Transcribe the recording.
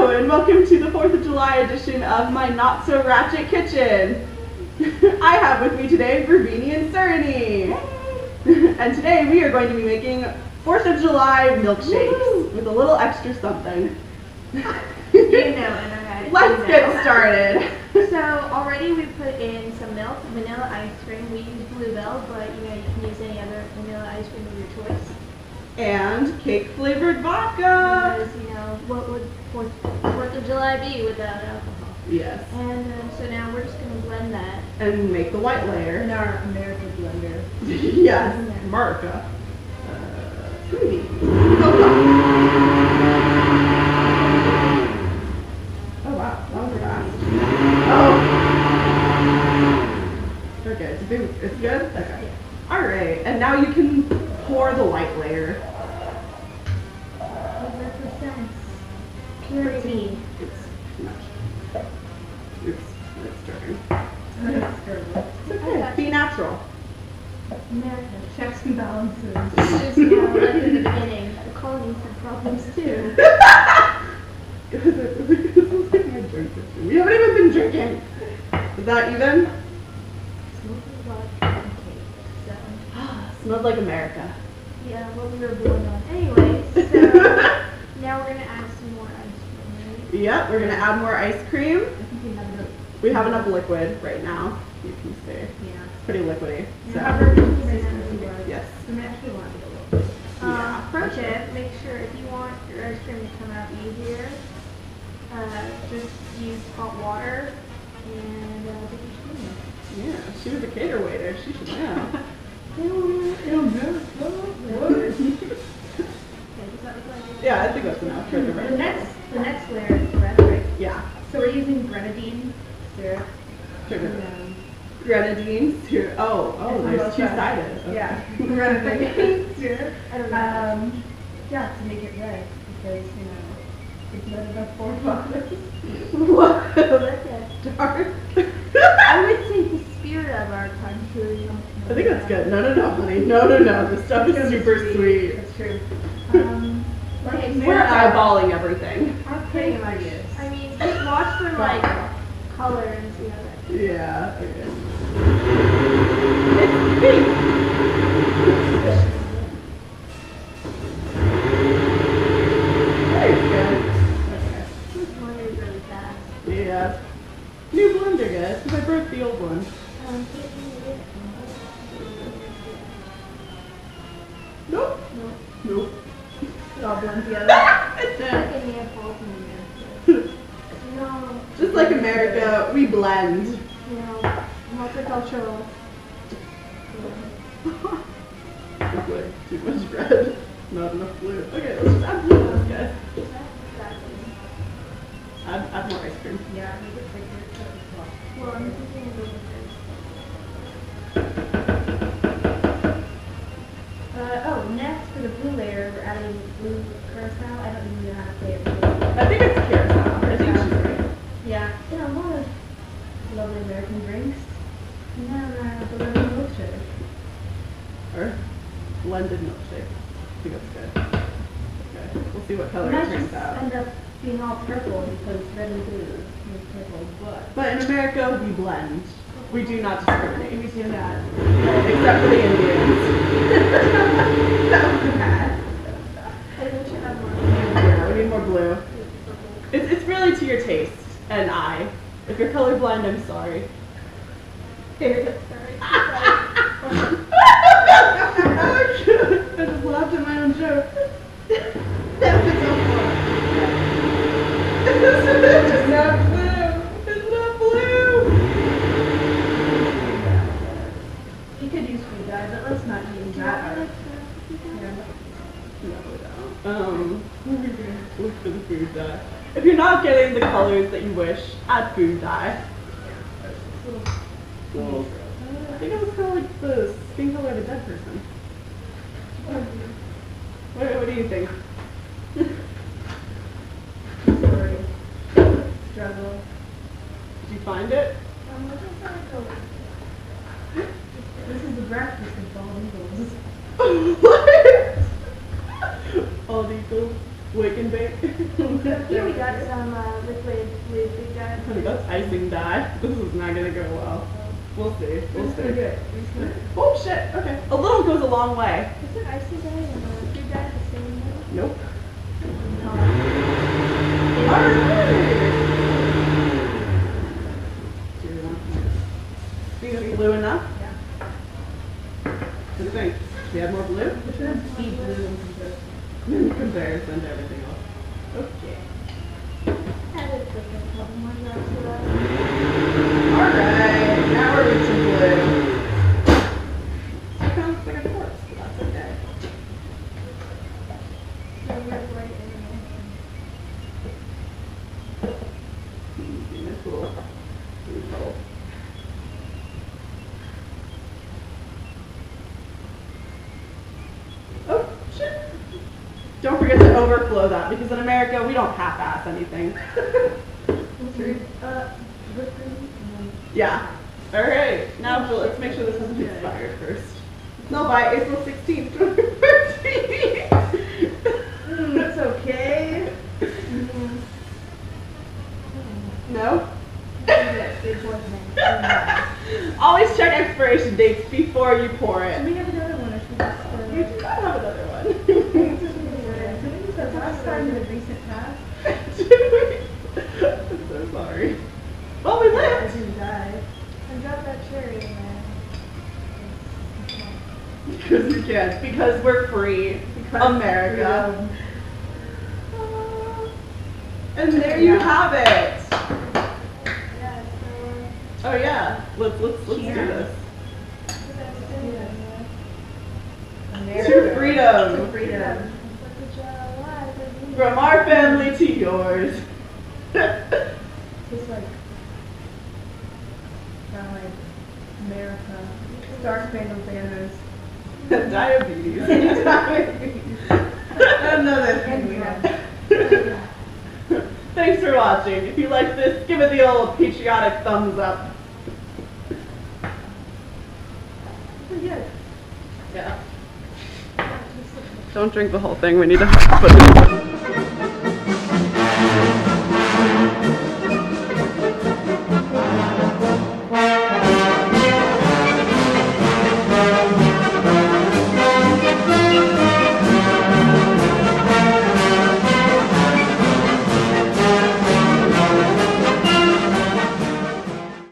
Hello and welcome to the 4th of July edition of my Not So Ratchet Kitchen. I have with me today Ravini and Serenity. And today we are going to be making 4th of July milkshakes with a little extra something. Let's get started. So already we put in some milk, vanilla ice cream. We use Bluebell, but you can use any other vanilla ice cream of your choice. And cake flavored vodka. Because what would 4th of July be without alcohol? Yes. And so now we're just gonna blend that and make the white layer. in our American blender. Yes, America. Smoothie. Oh wow, that was fast. Oh. Okay, it's good? Okay. Alright, and now you can pour the white layer. What represents purity. It's too much. Oops, it's stirring. It's okay, be natural. America. Checks and balances. This is like in the beginning. The colonies had problems too. We haven't even been drinking. Is that even? Smoking like cake. So. Smells like America. Yeah, what we were born on. Anyways, so now we're gonna add some more ice cream, right? Yep, we're gonna add more ice cream. I think We have enough liquid right now. You can see. Yeah. It's pretty liquidy. So. Yes. Pro tip, make sure if you want your ice cream to come out easier, just use hot water and dip your spoon in. Yeah, she was a cater waiter. She should know. Yeah, I think that's enough for the The rest. next layer is bread, right? Yeah. So we're using grenadine syrup. Sugar. And, Grenadine syrup. Oh, there's both two-sided. sides. Okay. Yeah, grenadine syrup. I don't know. Yeah, to make it red because it's red enough for fathers. What? That's Dark. I would say the spirit of our country. I think that's good. No, honey. No. This stuff is super sweet. That's true. Okay, We're eyeballing everything. Our pretty ideas. I mean, watch for like color and see how that. Yeah, okay. It's pink. Very good. Okay. This one is really fast. Yeah. New blender, guys, because I broke the old one. Nope. Nope. It all blend together. It's Like done. a Neapolitan No, Just like America, we blend. multicultural. It's like too much red, not enough blue. Okay, let's just add blue to this, guys. Add more ice cream. Yeah, make it thicker. Well, I'm thinking of this. Next for the blue layer, we're adding blue curacao. I don't even know how to say it. I think it's carousel. I think she's right. Yeah, a lot of lovely American drinks. And then the lemon milkshake. Or blended milkshake. I think that's good. Okay, we'll see what color It it might turns just out. end up being all purple because red and blue make purple, But in America, we blend. We do not discriminate. we do that. Except for the Indians. That was bad. I think we should have more. Yeah, we need more blue. It's really to your taste and eye. If you're colorblind, I'm sorry. Sorry. I just laughed at my own joke. That was so funny. It's not blue. It's not blue. You could use food dye, but let's not use that. Look for the food dye. If you're not getting the colors that you wish, add food dye. Well, I think it was kind of like the skin color of a dead person. What do you think? Sorry. Struggle. Did you find it? This is the breakfast of bald eagles. What? All equals, wake and bake. Here we got some Ooh, that's icing dye. This is not gonna go well. We'll see. We'll see. Good. Oh shit. Okay. A little goes a long way. Isn't icing dye and food dye the same way? Nope. No. Alright. Think it's blue enough? Yeah. What do you think? Should we add more blue? Which one's deep blue In comparison to everything else. Okay. Add a couple more drops to that. Alright, now we're reaching blue. It kind of looks like a corpse, but that's okay. So we're right Nice little blue puddle. Oh, shit. Don't forget to overflow that, because in America, we don't half-ass anything. whipped cream. Yeah. Alright, now let's make sure this isn't expired first. No, by April 16th, 2013. That's okay. No? It wasn't. Always check expiration dates before you pour Do it. we have another one or should we just You do not have another one. the last time in the recent past? I'm so sorry. Well, we I lived. didn't die. and drop that cherry in there. Because you can. Because we're free. America. And there you have it. Yeah, so Oh yeah. Let's do this. put that cherry in there. America. To freedom. To freedom. Put the jar alive, baby. From our family to yours. Tastes like kind of like America. Star Spangled Banners. Diabetes. Another thing we have. Thanks for watching. If you like this, give it the old patriotic thumbs up. Pretty good. Yeah. Don't drink the whole thing. We need to put it.